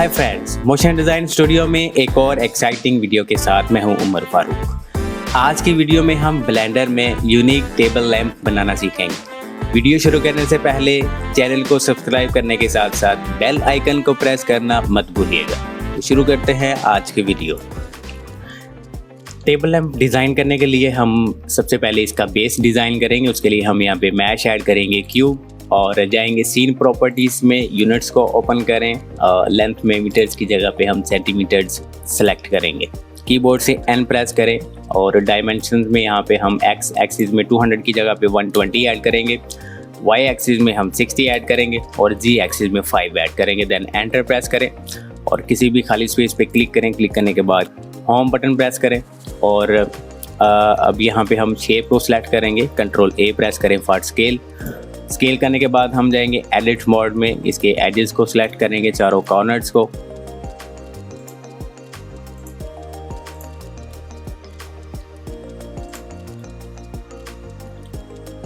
Hi friends, motion design studio में एक और एक्साइटिंग वीडियो के साथ मैं हूं उमर फारूक। आज की वीडियो में हम ब्लेंडर में यूनिक टेबल लैंप बनाना सीखेंगे। वीडियो शुरू करने से पहले चैनल को सब्सक्राइब करने के साथ साथ बेल आइकन को प्रेस करना मत भूलिएगा। तो शुरू करते हैं आज की वीडियो। टेबल लैंप डिज़ाइन करने के लिए हम सबसे पहले इसका बेस डिज़ाइन करेंगे। उसके लिए हम यहाँ पे मैश ऐड करेंगे क्यूब और जाएंगे सीन प्रॉपर्टीज़ में, यूनिट्स को ओपन करें। लेंथ में मीटर्स की जगह पे हम सेंटीमीटर्स सेलेक्ट करेंगे। कीबोर्ड से N प्रेस करें और डायमेंशंस में यहाँ पे हम X एक्सिस में 200 की जगह पे 120 ऐड करेंगे, Y एक्सिस में हम 60 ऐड करेंगे और Z एक्सिस में 5 ऐड करेंगे। देन एंटर प्रेस करें और किसी भी खाली स्पेस पे क्लिक करें। क्लिक करने के बाद होम बटन प्रेस करें और अब यहाँ पे हम शेप को सिलेक्ट करेंगे। कंट्रोल A प्रेस करें फॉर स्केल करने के बाद हम जाएंगे एडिट मोड में। इसके एजेस को सिलेक्ट करेंगे, चारों कॉर्नर्स को,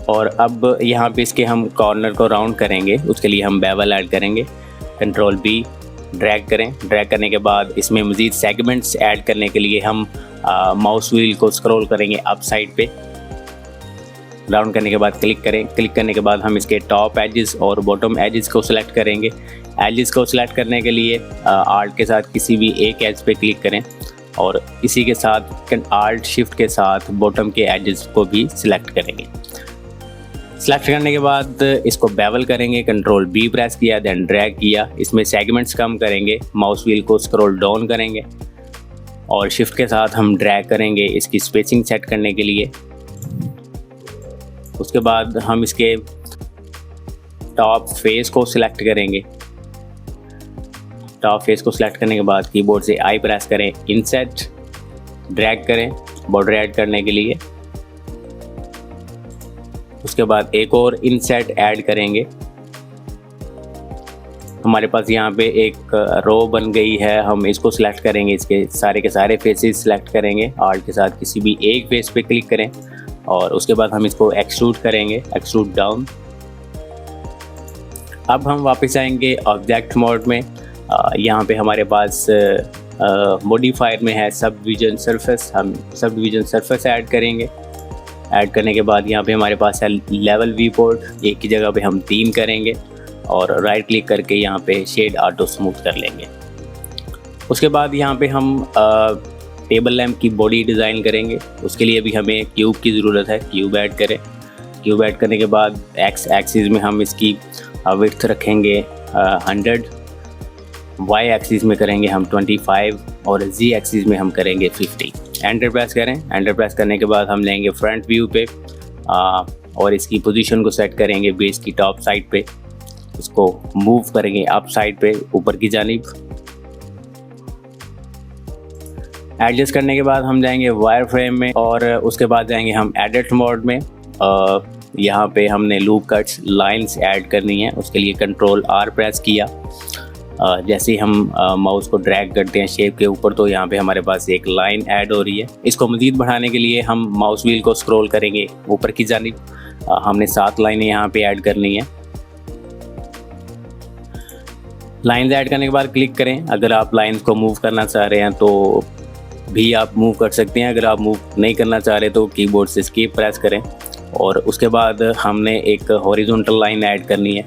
और अब यहाँ पे इसके हम कॉर्नर को राउंड करेंगे। उसके लिए हम बेवल ऐड करेंगे। कंट्रोल B ड्रैग करें। ड्रैग करने के बाद इसमें मज़ीद सेगमेंट्स ऐड करने के लिए हम माउस व्हील को स्क्रॉल करेंगे अप साइड पे। राउंड करने के बाद क्लिक करें। क्लिक करने के बाद हम इसके टॉप एजेस और बॉटम एजेस को सिलेक्ट करेंगे। एजेस को सिलेक्ट करने के लिए आर्ट के साथ किसी भी एक एज पे क्लिक करें और इसी के साथ आर्ट शिफ्ट के साथ बॉटम के एजेस को भी सिलेक्ट करेंगे। सिलेक्ट करने के बाद इसको बेवल करेंगे। कंट्रोल B प्रेस किया, देन ड्रैग किया। इसमें सेगमेंट्स कम करेंगे। माउस व्हील को स्क्रॉल डाउन करेंगे और शिफ्ट के साथ हम ड्रैग करेंगे इसकी स्पेसिंग सेट करने के लिए। उसके बाद हम इसके टॉप फेस को सिलेक्ट करेंगे। टॉप फेस को सिलेक्ट करने के बाद कीबोर्ड से I प्रेस करें, इंसर्ट ड्रैग करें बॉर्डर ऐड करने के लिए। उसके बाद एक और इंसर्ट ऐड करेंगे। हमारे पास यहाँ पे एक रो बन गई है। हम इसको सिलेक्ट करेंगे, इसके सारे के सारे फेसेस सिलेक्ट करेंगे। आर्ट के साथ किसी भी एक फेस पे क्लिक करें और उसके बाद हम इसको एक्सट्रूड करेंगे, एक्सट्रूड डाउन। अब हम वापस आएंगे ऑब्जेक्ट मोड में। यहाँ पे हमारे पास मॉडिफायर में है सब डिवीजन सरफेस। हम सब डिवीजन सरफेस ऐड करेंगे। ऐड करने के बाद यहाँ पे हमारे पास है लेवल व्यू पोर्ट। एक की जगह पे हम 3 करेंगे और राइट क्लिक करके यहाँ पे शेड ऑटो स्मूथ कर लेंगे। उसके बाद यहाँ पे हम टेबल लैंप की बॉडी डिज़ाइन करेंगे। उसके लिए भी हमें क्यूब की ज़रूरत है। क्यूब ऐड करें। क्यूब ऐड करने के बाद X एक्सिस में हम इसकी विड्थ रखेंगे 100, Y एक्सिस में करेंगे हम 25 और Z एक्सिस में हम करेंगे 50। एंटर प्रेस करें। एंटर प्रेस करने के बाद हम लेंगे फ्रंट व्यू पे और इसकी पोजीशन को सेट करेंगे बेस की टॉप साइड पे। इसको मूव करेंगे अप साइड पे ऊपर की जानिब। एडजस्ट करने के बाद हम जाएंगे वायर फ्रेम में और उसके बाद जाएंगे हम एडिट मोड में। यहाँ पे हमने लूप कट्स लाइंस ऐड करनी है। उसके लिए कंट्रोल R प्रेस किया। जैसे ही हम माउस को ड्रैग करते हैं शेप के ऊपर तो यहाँ पे हमारे पास एक लाइन ऐड हो रही है। इसको मज़ीद बढ़ाने के लिए हम माउस व्हील को स्क्रॉल करेंगे ऊपर की जानिब। हमने 7 लाइनें यहाँ पे ऐड करनी है। लाइंस ऐड करने के बाद क्लिक करें। अगर आप लाइंस को मूव करना चाह रहे हैं तो भी आप मूव कर सकते हैं। अगर आप मूव नहीं करना चाह रहे तो कीबोर्ड से एस्केप प्रेस करें और उसके बाद हमने एक हॉरिजॉन्टल लाइन ऐड करनी है।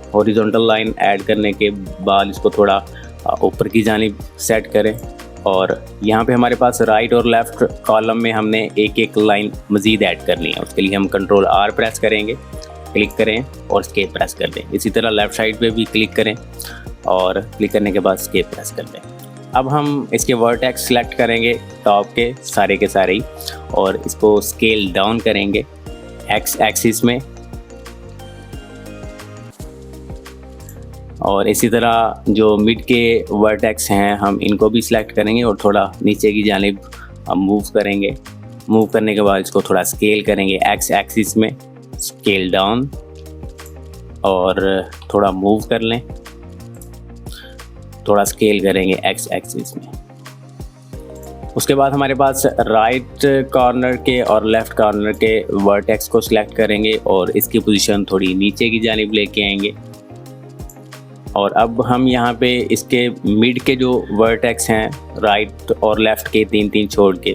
हॉरिजॉन्टल लाइन ऐड करने के बाद इसको थोड़ा ऊपर की जानिब सेट करें और यहाँ पे हमारे पास राइट और लेफ़्ट कॉलम में हमने एक एक लाइन मज़ीद ऐड करनी है। उसके लिए हम कंट्रोल R प्रेस करेंगे, क्लिक करें और एस्केप प्रेस कर दें। इसी तरह लेफ़्ट साइड पे भी क्लिक करें और क्लिक करने के बाद एस्केप प्रेस कर दें। अब हम इसके वर्टेक्स सेलेक्ट करेंगे टॉप के सारे ही और इसको स्केल डाउन करेंगे X एक्सिस में और इसी तरह जो मिड के वर्टेक्स हैं हम इनको भी सिलेक्ट करेंगे और थोड़ा नीचे की जानिब हम मूव करेंगे। मूव करने के बाद इसको थोड़ा स्केल करेंगे X एक्सिस में, स्केल डाउन और थोड़ा मूव कर लें। थोड़ा स्केल करेंगे X एक्सिस में। उसके बाद हमारे पास राइट कॉर्नर के और लेफ़्ट कॉर्नर के वर्टेक्स को सिलेक्ट करेंगे और इसकी पोजीशन थोड़ी नीचे की जानिब लेके आएंगे और अब हम यहाँ पे इसके मिड के जो वर्टेक्स हैं राइट और लेफ़्ट के 3-3 छोड़ के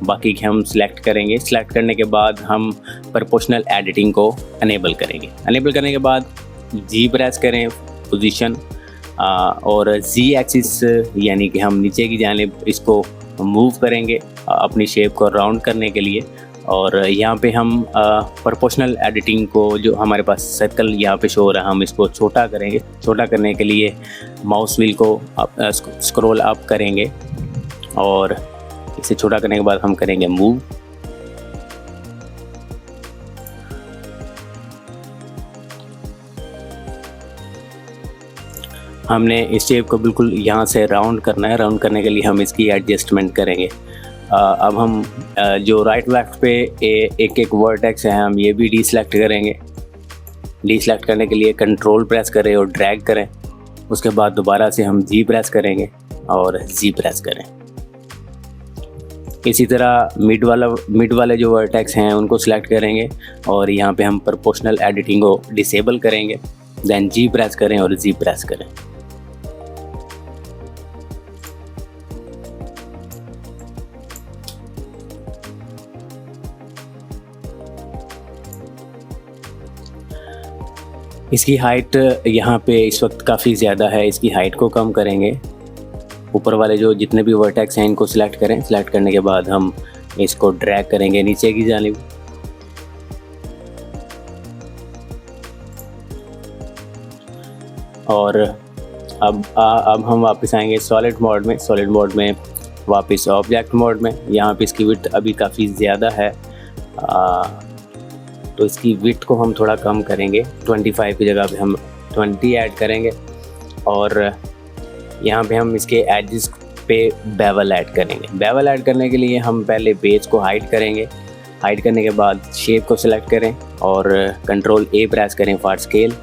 बाकी के हम सिलेक्ट करेंगे। सिलेक्ट करने के बाद हम प्रोपोर्शनल एडिटिंग को अनेबल करेंगे। अनेबल करने के बाद जी प्रेस करें पोजीशन और जी एक्सिस यानी कि हम नीचे की जानिब इसको मूव करेंगे अपनी शेप को राउंड करने के लिए। और यहाँ पे हम प्रोपोर्शनल एडिटिंग को जो हमारे पास सर्कल यहाँ पे शो हो रहा है हम इसको छोटा करेंगे। छोटा करने के लिए माउस व्हील को स्क्रॉल अप करेंगे और इसे छोटा करने के बाद हम करेंगे मूव। हमने इस शेप को बिल्कुल यहाँ से राउंड करना है। राउंड करने के लिए हम इसकी एडजस्टमेंट करेंगे। अब हम जो राइट लेफ्ट पे एक एक वर्टेक्स है हम ये भी डीसेलेक्ट करेंगे। डीसेलेक्ट करने के लिए कंट्रोल प्रेस करें और ड्रैग करें। उसके बाद दोबारा से हम जी प्रेस करेंगे और जी प्रेस करें। इसी तरह मिड वाले जो वर्टेक्स हैं उनको सिलेक्ट करेंगे और यहाँ पे हम प्रोपोर्शनल एडिटिंग को डिसेबल करेंगे। देन जी प्रेस करें और जी प्रेस करें। इसकी हाइट यहाँ पे इस वक्त काफ़ी ज़्यादा है, इसकी हाइट को कम करेंगे। ऊपर वाले जो जितने भी वर्टेक्स हैं इनको सिलेक्ट करें। सिलेक्ट करने के बाद हम इसको ड्रैग करेंगे नीचे की जानिब। और अब हम वापस आएंगे सॉलिड मोड में। सॉलिड मोड में वापस ऑब्जेक्ट मोड में। यहाँ पे इसकी विड्थ अभी काफ़ी ज़्यादा है तो इसकी विड्थ को हम थोड़ा कम करेंगे। 25 की जगह पे हम 20 ऐड करेंगे। और यहाँ पे हम इसके एजेस पे बेवल ऐड करेंगे। बेवल ऐड करने के लिए हम पहले बेस को हाइड करेंगे। हाइड करने के बाद शेप को सिलेक्ट करें और कंट्रोल ए प्रेस करें फॉर स्केल।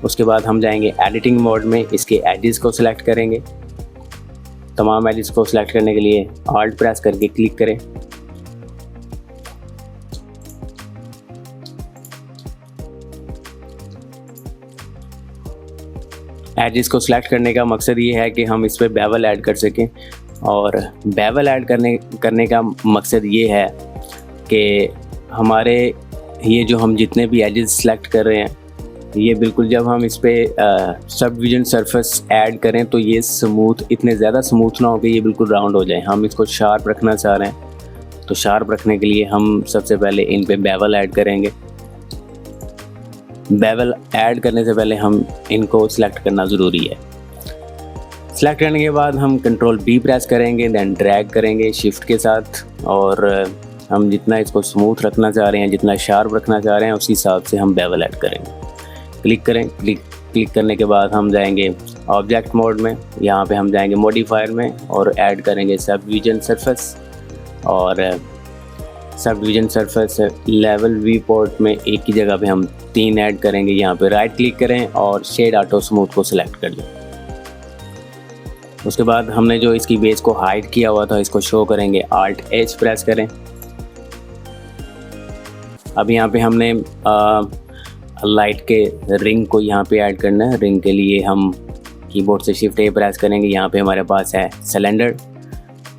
उसके बाद हम जाएंगे एडिटिंग मोड में। इसके एजेस को सिलेक्ट करेंगे। तमाम एजेस को सिलेक्ट करने के लिए ऑल्ट प्रेस करके क्लिक करें। एजेस को सिलेक्ट करने का मकसद ये है कि हम इस पर बेवल ऐड कर सकें। और बेवल ऐड करने का मकसद ये है कि हमारे ये जो हम जितने भी एजेस सिलेक्ट कर रहे हैं ये बिल्कुल जब हम इस पर सब डिवीजन सरफेस ऐड करें तो ये स्मूथ इतने ज़्यादा स्मूथ ना हो कि ये बिल्कुल राउंड हो जाए। हम इसको शार्प रखना चाह रहे हैं तो शार्प रखने के लिए हम सबसे पहले इन पे बेवल ऐड करेंगे। बेवल ऐड करने से पहले हम इनको सिलेक्ट करना ज़रूरी है। सिलेक्ट करने के बाद हम कंट्रोल बी प्रेस करेंगे। देन ड्रैग करेंगे शिफ्ट के साथ और हम जितना इसको स्मूथ रखना चाह रहे हैं जितना शार्प रखना चाह रहे हैं उसी हिसाब से हम बेवल ऐड करेंगे। क्लिक करें। क्लिक करने के बाद हम जाएंगे ऑब्जेक्ट मोड में। यहाँ पे हम जाएंगे मॉडिफायर में और ऐड करेंगे सब डिवीजन सरफेस। और सब डिवीजन सरफेस लेवल वी पोर्ट में एक की जगह पे हम 3 ऐड करेंगे। यहाँ पे राइट क्लिक करें और शेड ऑटो स्मूथ को सिलेक्ट कर लें। उसके बाद हमने जो इसकी बेस को हाइड किया हुआ था इसको शो करेंगे। ऑल्ट एच प्रेस करें। अब यहाँ पे हमने लाइट के रिंग को यहाँ पे ऐड करना है। रिंग के लिए हम कीबोर्ड से शिफ्ट ए प्रेस करेंगे। यहाँ पे हमारे पास है सिलेंडर।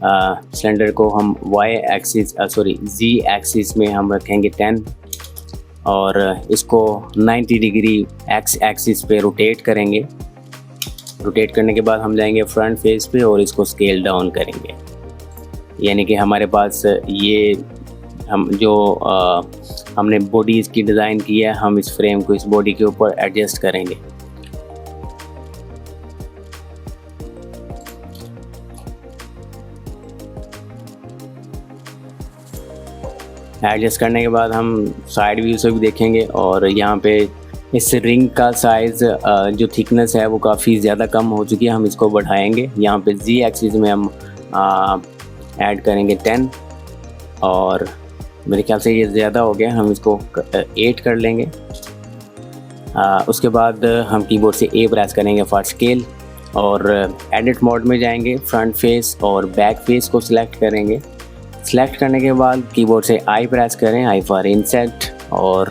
सिलेंडर को हम जी एक्सिस में हम रखेंगे 10 और इसको 90 डिग्री एक्स एक्सिस पे रोटेट करेंगे। रोटेट करने के बाद हम जाएंगे फ्रंट फेस पे और इसको स्केल डाउन करेंगे। यानी कि हमारे पास ये हमने बॉडी इसकी डिज़ाइन की है हम इस फ्रेम को इस बॉडी के ऊपर एडजस्ट करेंगे। एडजस्ट करने के बाद हम साइड व्यू से भी देखेंगे और यहाँ पे इस रिंग का साइज़ जो थिकनेस है वो काफ़ी ज़्यादा कम हो चुकी है। हम इसको बढ़ाएंगे। यहाँ पे जी एक्सिस में हम ऐड करेंगे 10 और मेरे ख्याल से ये ज़्यादा हो गया, हम इसको 8 कर लेंगे। उसके बाद हम कीबोर्ड से ए प्रेस करेंगे फॉर स्केल और एडिट मोड में जाएंगे। फ्रंट फेस और बैक फेस को सिलेक्ट करेंगे। सिलेक्ट करने के बाद कीबोर्ड से आई प्रेस करें, आई फॉर इंसर्ट और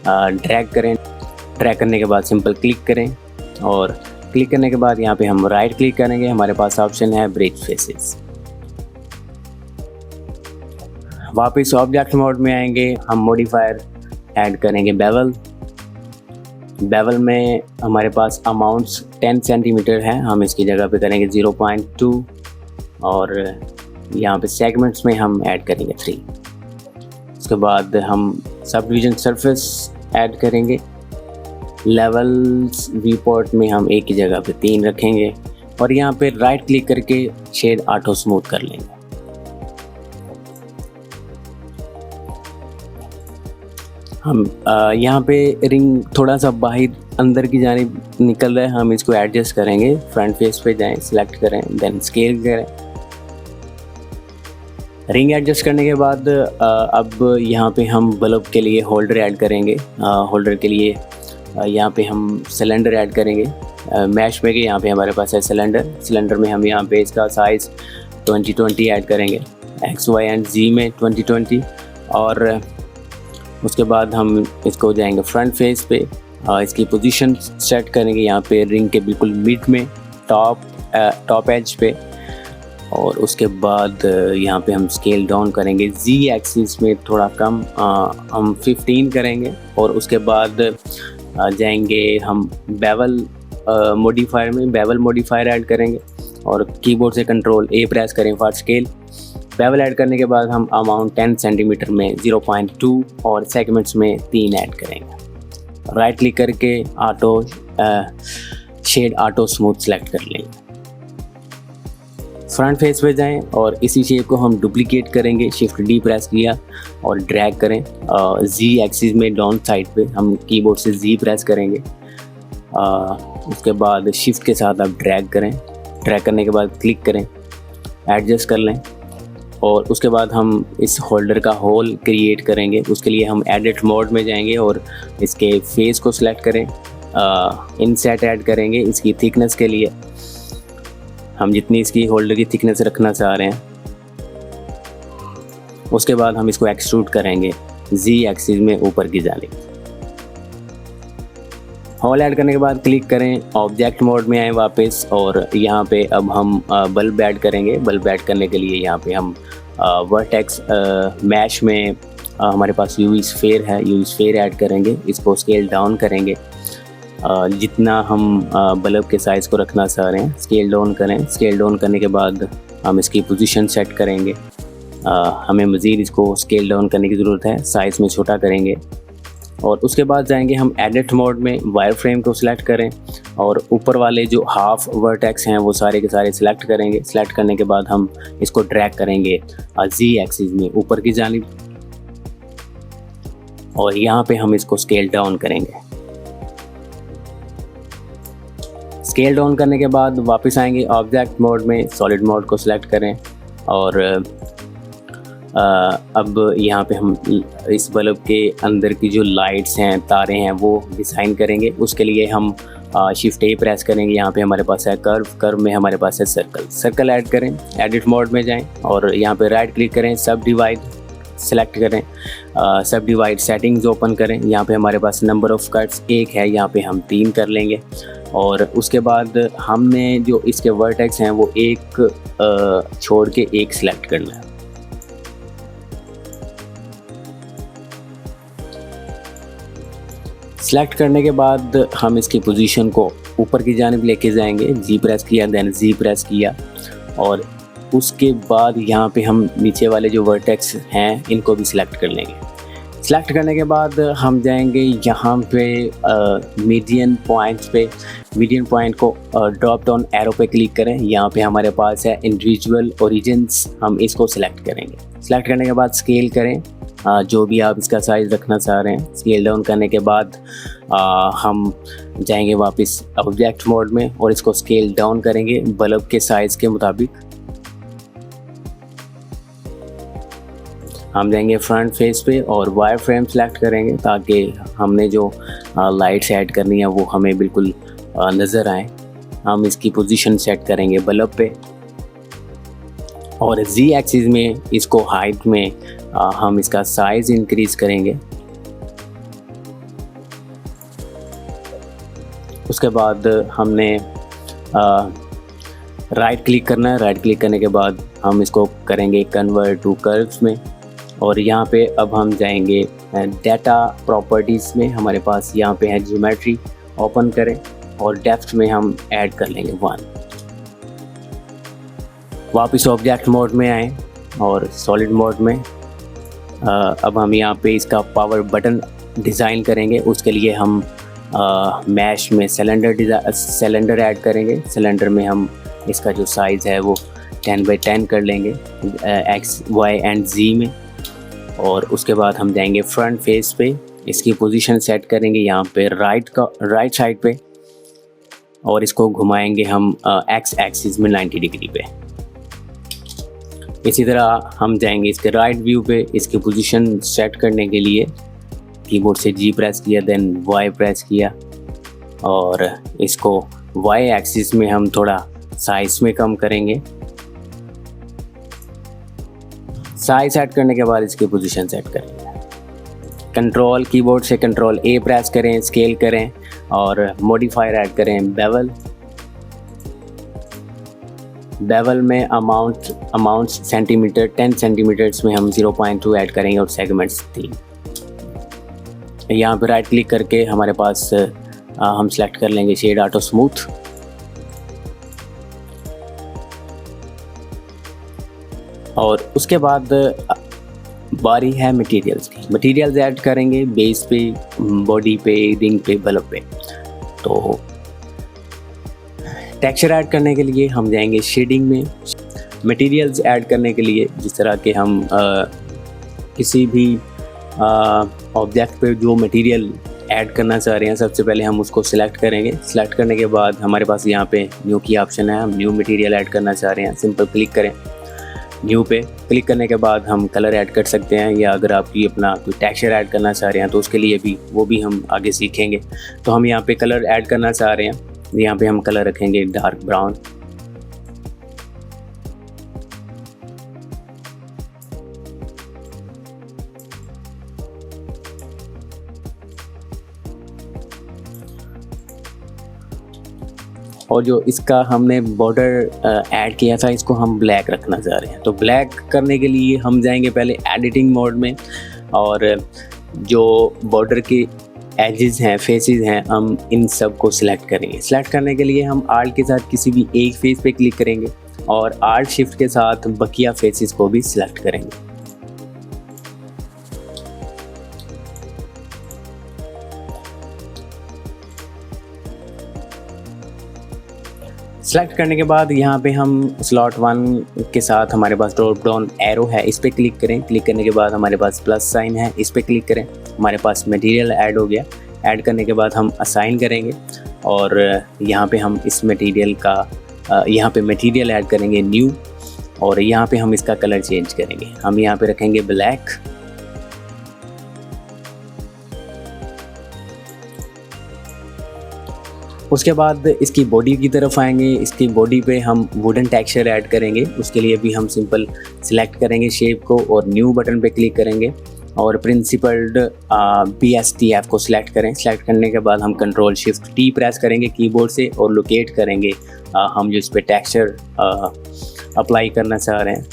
ड्रैग करें। ड्रैग करने के बाद सिंपल क्लिक करें और क्लिक करने के बाद यहाँ पे हम राइट क्लिक करेंगे, हमारे पास ऑप्शन है ब्रिज फेसेस। वापस ऑब्जेक्ट मोड में आएंगे, हम मॉडिफायर ऐड करेंगे बेवल। बेवल में हमारे पास अमाउंट्स 10 सेंटीमीटर है, हम इसकी जगह पे करेंगे 0.2 और यहाँ पे सेगमेंट्स में हम ऐड करेंगे 3। उसके बाद हम सब डिवीजन सरफेस ऐड करेंगे। लेवल्स व्यू पोर्ट में हम एक ही जगह पे 3 रखेंगे और यहाँ पे राइट क्लिक करके शेड ऑटो स्मूथ कर लेंगे। हम यहाँ पे रिंग थोड़ा सा बाहर अंदर की जानिब निकल रहा है, हम इसको एडजस्ट करेंगे। फ्रंट फेस पे जाएं, सिलेक्ट करें, देन स्केल करें। रिंग एडजस्ट करने के बाद अब यहाँ पे हम बल्ब के लिए होल्डर ऐड करेंगे। होल्डर के लिए यहाँ पे हम सिलेंडर ऐड करेंगे। मैश में यहाँ पे हमारे पास है सिलेंडर में हम यहाँ पे इसका साइज़ 2020 ऐड करेंगे, एक्स वाई एंड जी में 2020। और उसके बाद हम इसको जाएंगे फ्रंट फेस पे, इसकी पोजीशन सेट करेंगे यहाँ पे रिंग के बिल्कुल मिड में, टॉप एज पे। और उसके बाद यहाँ पे हम स्केल डाउन करेंगे, जी एक्सिस में थोड़ा कम, हम 15 करेंगे। और उसके बाद जाएंगे हम बेवल मॉडिफायर में, बेवल मॉडिफायर ऐड करेंगे और कीबोर्ड से कंट्रोल A प्रेस करें फॉर स्केल। बेवल ऐड करने के बाद हम अमाउंट 10 सेंटीमीटर में 0.2 और सेगमेंट्स में 3 ऐड करेंगे। राइट क्लिक करके शेड ऑटो स्मूथ सेलेक्ट कर लेंगे। फ्रंट फेस पे जाएं और इसी शेप को हम डुप्लीकेट करेंगे, शिफ्ट D प्रेस किया और ड्रैग करें। Z एक्सिस में डाउन साइड पे हम कीबोर्ड से Z प्रेस करेंगे। उसके बाद शिफ्ट के साथ आप ड्रैग करें, ड्रैग करने के बाद क्लिक करें, एडजस्ट कर लें। और उसके बाद हम इस होल्डर का होल क्रिएट करेंगे। उसके लिए हम एडिट मोड में जाएंगे और इसके फेस को सिलेक्ट करें, इनसेट ऐड करेंगे इसकी थिकनेस के लिए, हम जितनी इसकी होल्डर की थिकनेस रखना चाह रहे हैं। उसके बाद हम इसको एक्सट्रूड करेंगे जी एक्सिस में ऊपर की जानिब। होल ऐड करने के बाद क्लिक करें, ऑब्जेक्ट मोड में आए वापस और यहाँ पे अब हम बल्ब ऐड करेंगे। बल्ब ऐड करने के लिए यहाँ पे हम वर्टेक्स मैश में हमारे पास यूवी स्फीयर है, यूवी स्फीयर ऐड करेंगे, इसको स्केल डाउन करेंगे। जितना हम बल्ब के साइज़ को रखना चाह रहे हैं स्केल डाउन करें। स्केल डाउन करने के बाद हम इसकी पोजीशन सेट करेंगे। हमें मज़ीद इसको स्केल डाउन करने की ज़रूरत है, साइज़ में छोटा करेंगे। और उसके बाद जाएंगे हम एडिट मोड में, वायर फ्रेम को सिलेक्ट करें और ऊपर वाले जो हाफ वर्टेक्स हैं वो सारे के सारे सिलेक्ट करेंगे। सिलेक्ट करने के बाद हम इसको ड्रैग करेंगे जी एक्सिस में ऊपर की जानिब और यहाँ पे हम इसको स्केल डाउन करेंगे। स्केल डाउन करने के बाद वापस आएंगे ऑब्जेक्ट मोड में, सॉलिड मोड को सिलेक्ट करें और अब यहाँ पे हम इस बल्ब के अंदर की जो लाइट्स हैं, तारे हैं, वो डिज़ाइन करेंगे। उसके लिए हम शिफ्ट A प्रेस करेंगे। यहाँ पे हमारे पास है कर्व में हमारे पास है सर्कल ऐड करें। एडिट मोड में जाएं और यहाँ पे राइट क्लिक करें, सब डिवाइड सेलेक्ट करें, सब डिवाइड सेटिंग्स ओपन करें। यहाँ पे हमारे पास नंबर ऑफ़ कट्स 1 है, यहाँ पे हम 3 कर लेंगे। और उसके बाद हमने जो इसके वर्टेक्स हैं वो एक छोड़ के एक सिलेक्ट करना है। सेलेक्ट करने के बाद हम इसकी पोजीशन को ऊपर की जानिब लेके जाएंगे। जी प्रेस किया, देन जी प्रेस किया और उसके बाद यहाँ पे हम नीचे वाले जो वर्टेक्स हैं इनको भी सिलेक्ट कर लेंगे। सिलेक्ट करने के बाद हम जाएंगे यहाँ पे मीडियन पॉइंट्स पे। मीडियन पॉइंट को ड्रॉप डाउन एरो पे क्लिक करें। यहाँ पे हमारे पास है इंडिविजुअल ओरिजिन्स, हम इसको सिलेक्ट करेंगे। सिलेक्ट करने के बाद स्केल करें, जो भी आप इसका साइज़ रखना चाह रहे हैं। स्केल डाउन करने के बाद हम जाएंगे वापस ऑब्जेक्ट मोड में और इसको स्केल डाउन करेंगे बल्ब के साइज़ के मुताबिक। हम जाएंगे फ्रंट फेस पे और वायर फ्रेम सेलेक्ट करेंगे ताकि हमने जो लाइट्स ऐड करनी है वो हमें बिल्कुल नज़र आए। हम इसकी पोजीशन सेट करेंगे बल्ब पे और जी एक्सिस में इसको हाइट में हम इसका साइज़ इंक्रीज़ करेंगे। उसके बाद हमने राइट क्लिक करना है। राइट क्लिक करने के बाद हम इसको करेंगे कन्वर्ट टू कर्व्स में, और यहाँ पे अब हम जाएंगे डाटा प्रॉपर्टीज़ में। हमारे पास यहाँ पे है ज्योमेट्री, ओपन करें और डेप्थ में हम ऐड कर लेंगे 1। वापस ऑब्जेक्ट मोड में आए और सॉलिड मोड में अब हम यहाँ पे इसका पावर बटन डिज़ाइन करेंगे। उसके लिए हम मैश में सिलेंडर ऐड करेंगे। सिलेंडर में हम इसका जो साइज़ है वो 10x10 कर लेंगे एक्स वाई एंड जी में, और उसके बाद हम जाएंगे फ्रंट फेस पे। इसकी पोजीशन सेट करेंगे यहाँ पे राइट साइड पे, और इसको घुमाएंगे हम एक्स एक्सिस में 90 डिग्री पे। इसी तरह हम जाएंगे इसके राइट व्यू पे। इसकी पोजीशन सेट करने के लिए कीबोर्ड से जी प्रेस किया, देन वाई प्रेस किया, और इसको वाई एक्सिस में हम थोड़ा साइज में कम करेंगे। साइज सेट करने के बाद इसकी पोजीशन सेट करेंगे। कीबोर्ड से कंट्रोल ए प्रेस करें, स्केल करें और मॉडिफायर ऐड करें बेवल में अमाउंट सेंटीमीटर 10 सेंटीमीटर्स में हम 0.2 ऐड करेंगे और सेगमेंट्स 3। यहाँ पे राइट क्लिक करके हमारे पास हम सेलेक्ट कर लेंगे शेड ऑटो स्मूथ, और उसके बाद बारी है मटेरियल्स की। मटेरियल्स ऐड करेंगे बेस पे, बॉडी पे, रिंग पे, बल्ब पे। तो टेक्सचर ऐड करने के लिए हम जाएंगे शेडिंग में। मटेरियल्स ऐड करने के लिए जिस तरह के हम किसी भी ऑब्जेक्ट पे जो मटेरियल ऐड करना चाह रहे हैं, सबसे पहले हम उसको सिलेक्ट करेंगे। सिलेक्ट करने के बाद हमारे पास यहाँ पे न्यू की ऑप्शन है। हम न्यू मटेरियल ऐड करना चाह रहे हैं, सिंपल क्लिक करें न्यू पे। क्लिक करने के बाद हम कलर ऐड कर सकते हैं, या अगर आप ये अपना कोई टेक्सचर ऐड करना चाह रहे हैं तो उसके लिए भी वो भी हम आगे सीखेंगे। तो हम यहाँ पे कलर ऐड करना चाह रहे हैं, यहाँ पे हम कलर रखेंगे डार्क ब्राउन। और जो इसका हमने बॉर्डर ऐड किया था, इसको हम ब्लैक रखना चाह रहे हैं। तो ब्लैक करने के लिए हम जाएंगे पहले एडिटिंग मोड में, और जो बॉर्डर के एजेस हैं, फेसेस हैं, हम इन सब को सिलेक्ट करेंगे। सिलेक्ट करने के लिए हम आल्ट के साथ किसी भी एक फेस पे क्लिक करेंगे और आल्ट शिफ्ट के साथ बकिया फेसेस को भी सिलेक्ट करेंगे। सेलेक्ट करने के बाद यहाँ पे हम स्लॉट 1 के साथ हमारे पास ड्रॉप डाउन एरो है, इस पर क्लिक करें। क्लिक करने के बाद हमारे पास प्लस साइन है, इस पर क्लिक करें। हमारे पास मटेरियल ऐड हो गया। ऐड करने के बाद हम असाइन करेंगे, और यहाँ पे हम इस मटेरियल का यहाँ पे मटेरियल ऐड करेंगे न्यू, और यहाँ पे हम इसका कलर चेंज करेंगे। हम यहाँ पे रखेंगे ब्लैक। उसके बाद इसकी बॉडी की तरफ आएंगे। इसकी बॉडी पे हम वुडन टेक्सचर ऐड करेंगे। उसके लिए भी हम सिंपल सिलेक्ट करेंगे शेप को और न्यू बटन पे क्लिक करेंगे, और प्रिंसिपल्ड BSTF को सिलेक्ट करें। सिलेक्ट करने के बाद हम कंट्रोल शिफ्ट T प्रेस करेंगे कीबोर्ड से और लोकेट करेंगे हम जो इस पर टेक्सचर अप्लाई करना चाह रहे हैं।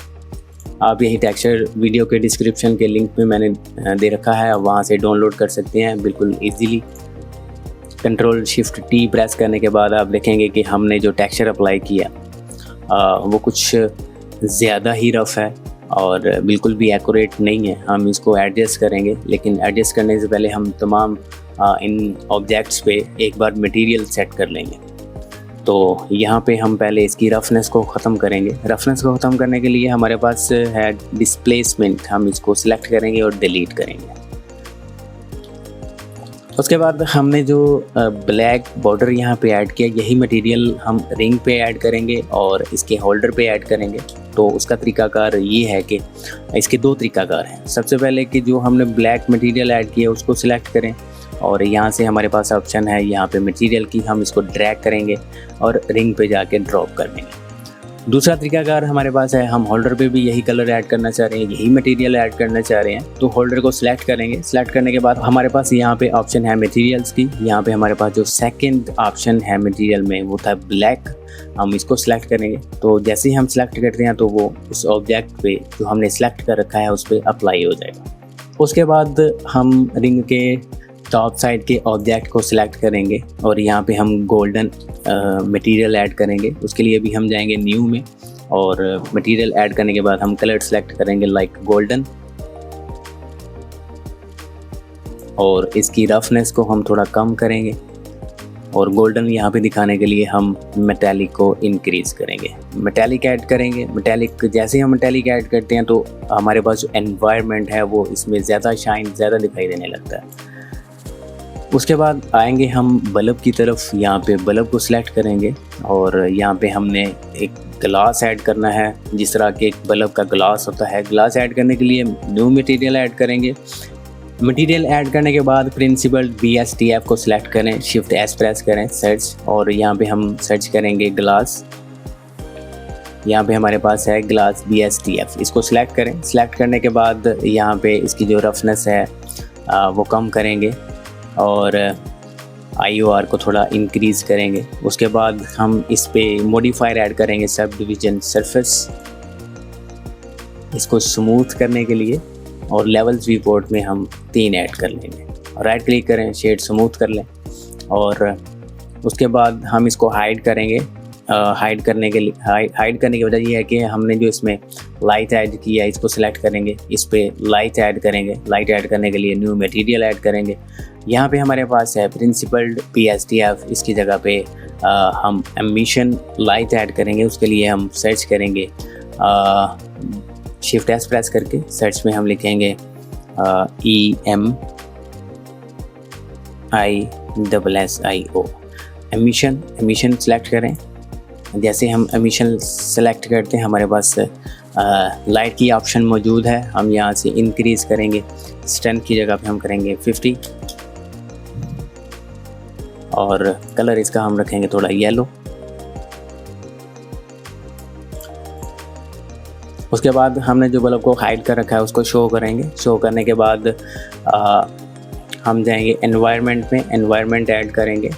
आप यही टेक्सचर वीडियो के डिस्क्रिप्शन के लिंक पे मैंने दे रखा है, वहाँ से डाउनलोड कर सकते हैं बिल्कुल easily. Control shift T press करने के बाद आप देखेंगे कि हमने जो टेक्सचर अप्लाई किया वो कुछ ज़्यादा ही रफ़ है और बिल्कुल भी एक्यूरेट नहीं है। हम इसको एडजस्ट करेंगे, लेकिन एडजस्ट करने से पहले हम तमाम इन ऑब्जेक्ट्स पे एक बार मटेरियल सेट कर लेंगे। तो यहाँ पे हम पहले इसकी रफनेस को ख़त्म करेंगे। रफनेस को ख़त्म करने के लिए हमारे पास है डिस्प्लेसमेंट, हम इसको सिलेक्ट करेंगे और डिलीट करेंगे। उसके बाद हमने जो ब्लैक बॉर्डर यहाँ पे ऐड किया, यही मटेरियल हम रिंग पे ऐड करेंगे और इसके होल्डर पे ऐड करेंगे। तो उसका तरीकाकार ये है कि इसके दो तरीकाकार हैं। सबसे पहले कि जो हमने ब्लैक मटेरियल ऐड किया उसको सिलेक्ट करें, और यहाँ से हमारे पास ऑप्शन है यहाँ पे मटेरियल की, हम इसको ड्रैग करेंगे और रिंग पे जाके ड्रॉप कर देंगे। दूसरा तरीकाकार हमारे पास है, हम होल्डर पे भी यही कलर ऐड करना चाह रहे हैं, यही मटेरियल ऐड करना चाह रहे हैं, तो होल्डर को सिलेक्ट करेंगे। सिलेक्ट करने के बाद हमारे पास यहाँ पे ऑप्शन है मटेरियल्स की। यहाँ पे हमारे पास जो सेकंड ऑप्शन है मटेरियल में वो था ब्लैक, हम इसको सिलेक्ट करेंगे। तो जैसे ही हम सिलेक्ट करते हैं तो वो उस ऑब्जेक्ट पे जो हमने सिलेक्ट कर रखा है उस पर अप्लाई हो जाएगा। उसके बाद हम रिंग के टॉप साइड के ऑब्जेक्ट को सिलेक्ट करेंगे और यहाँ पे हम गोल्डन मटेरियल ऐड करेंगे। उसके लिए भी हम जाएंगे न्यू में और मटेरियल ऐड करने के बाद हम कलर सेलेक्ट करेंगे लाइक गोल्डन, और इसकी रफनेस को हम थोड़ा कम करेंगे और गोल्डन यहाँ पे दिखाने के लिए हम मेटालिक को इंक्रीज़ करेंगे। मेटालिक ऐड करेंगे। मेटालिक जैसे हम मेटालिक ऐड करते हैं तो हमारे पास जो एनवायरनमेंट है वो इसमें ज़्यादा शाइन ज़्यादा दिखाई देने लगता है। उसके बाद आएंगे हम बल्ब की तरफ। यहाँ पे बल्ब को सिलेक्ट करेंगे और यहाँ पे हमने एक ग्लास ऐड करना है, जिस तरह के एक बल्ब का ग्लास होता है। ग्लास ऐड करने के लिए न्यू मटेरियल ऐड करेंगे। मटेरियल ऐड करने के बाद प्रिंसिपल BSTF को सिलेक्ट करें, शिफ्ट S प्रेस करें, सर्च, और यहाँ पे हम सर्च करेंगे ग्लास। यहाँ पे हमारे पास है ग्लास BSTF, इसको सिलेक्ट करें। सिलेक्ट करने के बाद यहाँ पे इसकी जो रफनेस है वो कम करेंगे और IOR को थोड़ा इंक्रीज़ करेंगे। उसके बाद हम इस पे मॉडिफायर ऐड करेंगे, सब डिवीज़न सरफेस, इसको स्मूथ करने के लिए, और लेवल्स व्यू-पोर्ट में हम 3 ऐड कर लेंगे। राइट क्लिक करें, शेड स्मूथ कर लें और उसके बाद हम इसको हाइड करेंगे। हाइड करने की वजह ये है कि हमने जो इसमें लाइट ऐड किया है इसको सिलेक्ट करेंगे, इस पे लाइट ऐड करेंगे। लाइट ऐड करने के लिए न्यू मटेरियल ऐड करेंगे। यहाँ पे हमारे पास है प्रिंसिपल्ड BSTF, इसकी जगह पे हम एमिशन लाइट ऐड करेंगे। उसके लिए हम सर्च करेंगे, शिफ्ट S प्रेस करके सर्च में हम लिखेंगे EMISSIO, एमिशन सेलेक्ट करें। जैसे हम एमिशन सेलेक्ट करते हैं हमारे पास लाइट की ऑप्शन मौजूद है। हम यहाँ से इंक्रीज़ करेंगे, स्ट्रेंथ की जगह पे हम करेंगे 50 और कलर इसका हम रखेंगे थोड़ा येलो। उसके बाद हमने जो बल्ब को हाइड कर रखा है उसको शो करेंगे। शो करने के बाद हम जाएंगे एनवायरनमेंट में, एनवायरनमेंट ऐड करेंगे।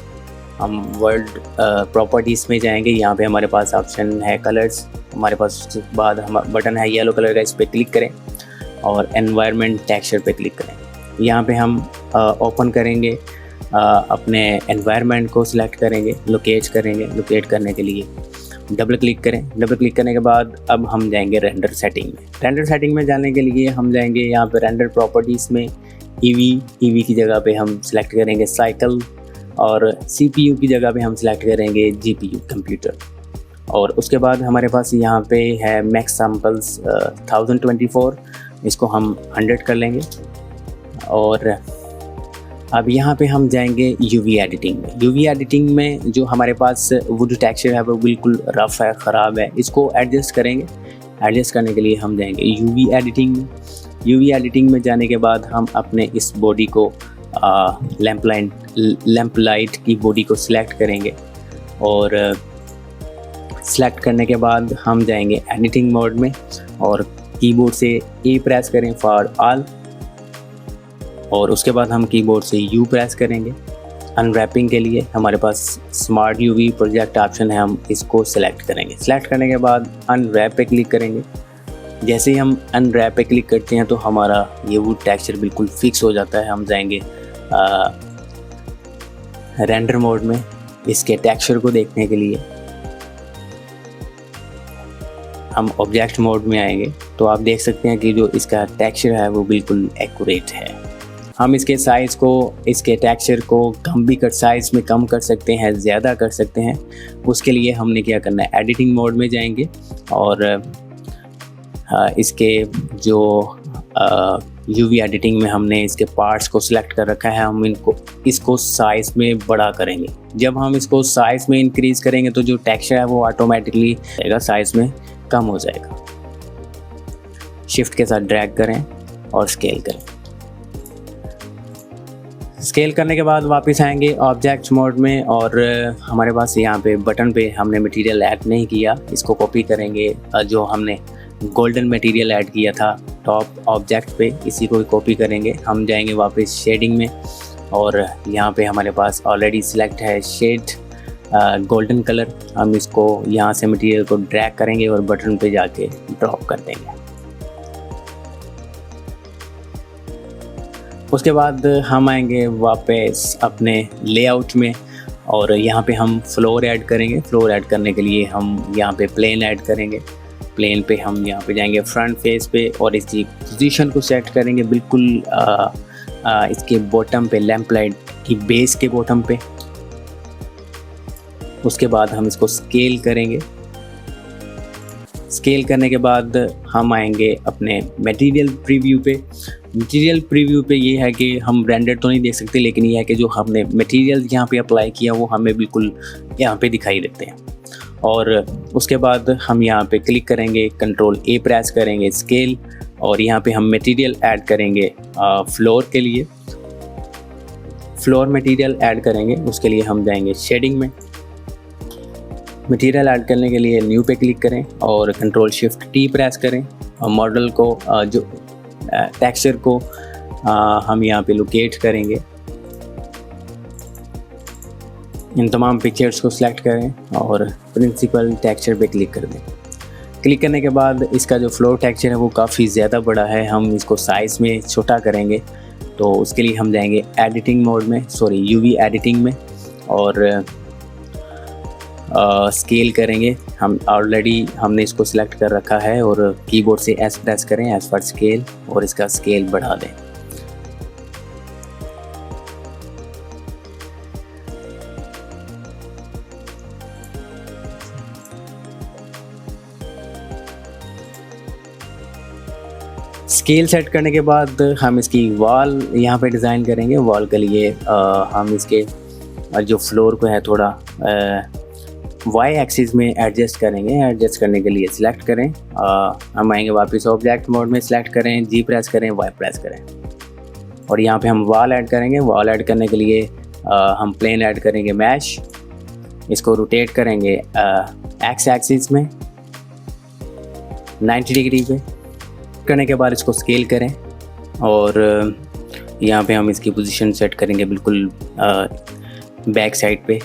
हम वर्ल्ड प्रॉपर्टीज़ में जाएंगे। यहाँ पे हमारे पास ऑप्शन है कलर्स, हमारे पास उसके बाद हम बटन है येलो कलर का, इस पर क्लिक करें और एनवायरनमेंट टेक्सचर पे क्लिक करें। यहाँ पे हम ओपन करेंगे, अपने एनवायरनमेंट को सिलेक्ट करेंगे, लोकेट करेंगे। लोकेट करने के लिए डबल क्लिक करें। डबल क्लिक करने के बाद अब हम जाएंगे रेंडर सेटिंग में। रेंडर सेटिंग में जाने के लिए हम जाएंगे यहाँ पे रेंडर प्रॉपर्टीज़ में ईवी की जगह पे हम सिलेक्ट करेंगे साइकिल, और CPU की जगह पे हम सिलेक्ट करेंगे GPU कंप्यूटर। और उसके बाद हमारे पास यहाँ पे है मैक्स सैम्पल्स 1024, इसको हम 100 कर लेंगे। और अब यहाँ पे हम जाएंगे UV एडिटिंग में। UV एडिटिंग में जो हमारे पास वो जो टेक्सचर है वो बिल्कुल रफ़ है, ख़राब है, इसको एडजस्ट करेंगे। एडजस्ट करने के लिए हम जाएंगे UV एडिटिंग में। UV एडिटिंग में जाने के बाद हम अपने इस बॉडी को लैंप लाइट की बॉडी को सिलेक्ट करेंगे और सिलेक्ट करने के बाद हम जाएंगे एडिटिंग मोड में और कीबोर्ड से A प्रेस करें फॉर ऑल, और उसके बाद हम कीबोर्ड से U प्रेस करेंगे। अनरैपिंग के लिए हमारे पास स्मार्ट UV प्रोजेक्ट ऑप्शन है, हम इसको सिलेक्ट करेंगे। सिलेक्ट करने के बाद अनरैप पे क्लिक करेंगे। जैसे ही हम अनरैप पे क्लिक करते हैं तो हमारा ये वो टेक्सचर बिल्कुल फिक्स हो जाता है। हम जाएंगे रेंडर मोड में इसके टेक्सचर को देखने के लिए। हम ऑब्जेक्ट मोड में आएंगे तो आप देख सकते हैं कि जो इसका टेक्सचर है वो बिल्कुल एक्यूरेट है। हम इसके साइज़ को, इसके टेक्सचर को कम भी साइज़ में कम कर सकते हैं, ज़्यादा कर सकते हैं। उसके लिए हमने क्या करना है, एडिटिंग मोड में जाएंगे और इसके जो UV एडिटिंग में हमने इसके पार्ट्स को सिलेक्ट कर रखा है, हम इसको साइज़ में बड़ा करेंगे। जब हम इसको साइज़ में इंक्रीज़ करेंगे तो जो टेक्सचर है वो ऑटोमेटिकली साइज़ में कम हो जाएगा। शिफ्ट के साथ ड्रैग करें और स्केल करें। स्केल करने के बाद वापस आएंगे ऑब्जेक्ट मोड में, और हमारे पास यहाँ पे बटन पे हमने मटेरियल ऐड नहीं किया, इसको कॉपी करेंगे। जो हमने गोल्डन मटेरियल ऐड किया था टॉप ऑब्जेक्ट पे, इसी को कॉपी करेंगे। हम जाएंगे वापस शेडिंग में, और यहाँ पे हमारे पास ऑलरेडी सिलेक्ट है शेड गोल्डन कलर। हम इसको यहाँ से मटेरियल को ड्रैग करेंगे और बटन पे जाके ड्रॉप कर देंगे। उसके बाद हम आएंगे वापस अपने लेआउट में, और यहाँ पे हम फ्लोर ऐड करेंगे। फ्लोर ऐड करने के लिए हम यहाँ पे प्लेन ऐड करेंगे। प्लेन पे हम यहाँ पे जाएंगे फ्रंट फेस पे, और इसकी पोजीशन को सेट करेंगे बिल्कुल इसके बॉटम पे, लैंप लाइट की बेस के बॉटम पे। उसके बाद हम इसको स्केल करेंगे। स्केल करने के बाद हम आएंगे अपने मटेरियल प्रीव्यू पे। मटेरियल प्रीव्यू पे ये है कि हम रेंडर तो नहीं देख सकते, लेकिन ये है कि जो हमने मटेरियल यहाँ पे अप्लाई किया वो हमें बिल्कुल यहाँ पे दिखाई देते हैं। और उसके बाद हम यहाँ पे क्लिक करेंगे, कंट्रोल ए प्रेस करेंगे, स्केल, और यहाँ पे हम मटेरियल ऐड करेंगे फ्लोर के लिए। फ्लोर मटेरियल ऐड करेंगे, उसके लिए हम जाएंगे शेडिंग में। मटेरियल ऐड करने के लिए न्यू पे क्लिक करें और कंट्रोल शिफ्ट टी प्रेस करें, और मॉडल को जो टेक्सचर को हम यहाँ पे लोकेट करेंगे। इन तमाम पिक्चर्स को सिलेक्ट करें और प्रिंसिपल टेक्सचर पे क्लिक कर दें। क्लिक करने के बाद इसका जो फ्लोर टेक्सचर है वो काफ़ी ज़्यादा बड़ा है, हम इसको साइज़ में छोटा करेंगे। तो उसके लिए हम जाएंगे एडिटिंग मोड में, सॉरी यूवी एडिटिंग में, और स्केल करेंगे। हम ऑलरेडी हमने इसको सिलेक्ट कर रखा है, और कीबोर्ड से एस प्रेस करें एज फॉर स्केल, और इसका स्केल बढ़ा दें। स्केल सेट करने के बाद हम इसकी वॉल यहाँ पे डिज़ाइन करेंगे। वॉल के लिए हम इसके जो फ्लोर को है थोड़ा वाई एक्सिस में एडजस्ट करेंगे। एडजस्ट करने के लिए सिलेक्ट करें, हम आएंगे वापस ऑब्जेक्ट मोड में, सिलेक्ट करें, जी प्रेस करें, वाई प्रेस करें, और यहाँ पे हम वॉल ऐड करेंगे। वॉल ऐड करने के लिए हम प्लेन ऐड करेंगे मैश, इसको रोटेट करेंगे एक्स एक्सिस में 90 डिग्री पे। करने के बाद इसको स्केल करें, और यहाँ पे हम इसकी पोजीशन सेट करेंगे बिल्कुल बैक साइड पे,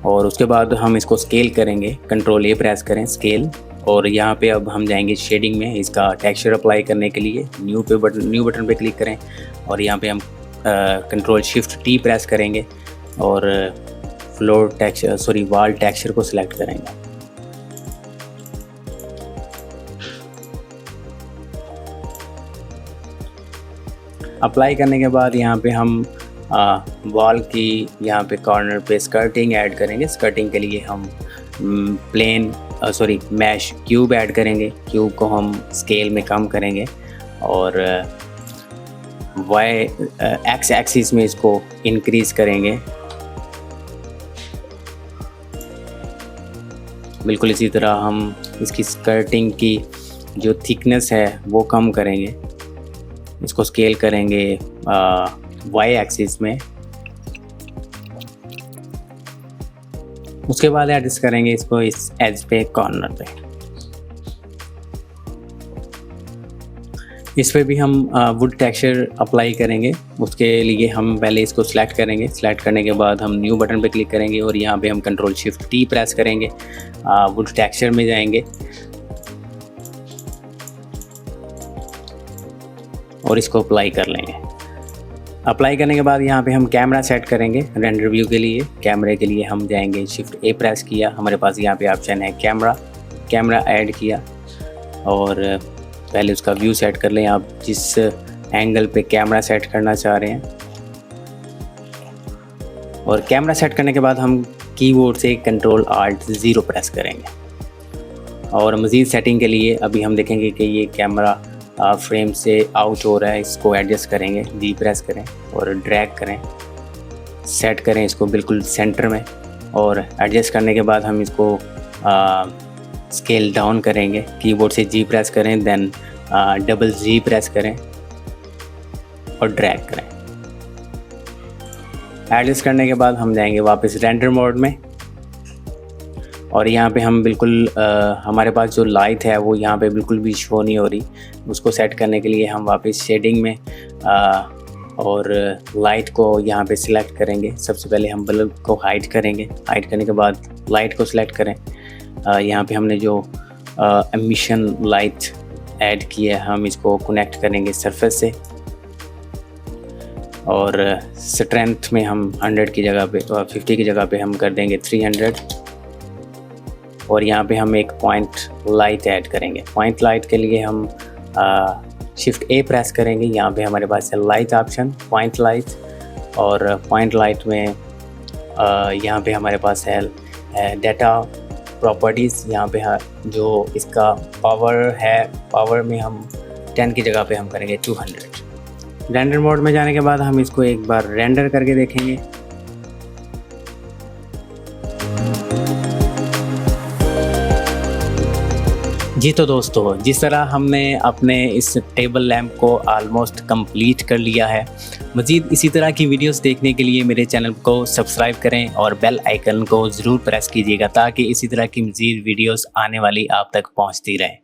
और उसके बाद हम इसको स्केल करेंगे। कंट्रोल ए प्रेस करें, स्केल, और यहाँ पे अब हम जाएंगे शेडिंग में। इसका टेक्सचर अप्लाई करने के लिए न्यू बटन पे क्लिक करें, और यहाँ पे हम कंट्रोल शिफ्ट टी प्रेस करेंगे और floor texture, sorry wall texture को सिलेक्ट करेंगे। अप्लाई करने के बाद यहाँ पे हम वॉल की यहाँ पे कॉर्नर पे स्कर्टिंग ऐड करेंगे। स्कर्टिंग के लिए हम मैश क्यूब ऐड करेंगे। क्यूब को हम स्केल में कम करेंगे, और वाई एक्स एक्सिस में इसको इंक्रीज़ करेंगे। बिल्कुल इसी तरह हम इसकी स्कर्टिंग की जो थिकनेस है वो कम करेंगे। इसको स्केल करेंगे वाई एक्सिस में, उसके बाद एडजस्ट करेंगे इसको इस एज पे, कॉर्नर पे। इस पे भी हम वुड टेक्सचर अप्लाई करेंगे। उसके लिए हम पहले इसको सिलेक्ट करेंगे। सिलेक्ट करने के बाद हम न्यू बटन पे क्लिक करेंगे, और यहाँ पे हम कंट्रोल शिफ्ट टी प्रेस करेंगे, वुड टेक्सचर में जाएंगे, और इसको अप्लाई कर लेंगे। अप्लाई करने के बाद यहाँ पे हम कैमरा सेट करेंगे रेंडर व्यू के लिए। कैमरे के लिए हम जाएंगे, शिफ्ट ए प्रेस किया, हमारे पास यहाँ पे ऑप्शन है कैमरा ऐड किया, और पहले उसका व्यू सेट कर लें आप जिस एंगल पे कैमरा सेट करना चाह रहे हैं। और कैमरा सेट करने के बाद हम कीबोर्ड से कंट्रोल आल्ट 0 प्रेस करेंगे। और मज़ीद सेटिंग के लिए अभी हम देखेंगे कि ये कैमरा फ्रेम से आउट हो रहा है, इसको एडजस्ट करेंगे। जी प्रेस करें और ड्रैग करें, सेट करें इसको बिल्कुल सेंटर में, और एडजस्ट करने के बाद हम इसको स्केल डाउन करेंगे। कीबोर्ड से जी प्रेस करें, देन डबल जी प्रेस करें, और ड्रैग करें। एडजस्ट करने के बाद हम जाएंगे वापस रेंडर मोड में, और यहाँ पे हम बिल्कुल हमारे पास जो लाइट है वो यहाँ पे बिल्कुल भी शो नहीं हो रही। उसको सेट करने के लिए हम वापस शेडिंग में और लाइट को यहाँ पे सिलेक्ट करेंगे। सबसे पहले हम बल्ब को हाइड करेंगे। हाइड करने के बाद लाइट को सिलेक्ट करें। यहाँ पे हमने जो एमिशन लाइट ऐड की है हम इसको कनेक्ट करेंगे सरफेस से, और स्ट्रेंथ में हम 100 की जगह पे 50 की जगह पे हम कर देंगे 300, और यहाँ पे हम एक पॉइंट लाइट ऐड करेंगे। पॉइंट लाइट के लिए हम शिफ्ट ए प्रेस करेंगे। यहाँ पे हमारे पास है लाइट ऑप्शन, पॉइंट लाइट, और पॉइंट लाइट में यहाँ पे हमारे पास है डाटा प्रॉपर्टीज़। यहाँ पे जो इसका पावर है, पावर में हम 10 की जगह पे हम करेंगे 200। रेंडर मोड में जाने के बाद हम इसको एक बार रेंडर करके देखेंगे। जी तो दोस्तों, जिस तरह हमने अपने इस टेबल लैंप को ऑलमोस्ट कंप्लीट कर लिया है। मज़ीद इसी तरह की वीडियोस देखने के लिए मेरे चैनल को सब्सक्राइब करें और बेल आइकन को ज़रूर प्रेस कीजिएगा, ताकि इसी तरह की मज़ीद वीडियोस आने वाली आप तक पहुंचती रहें।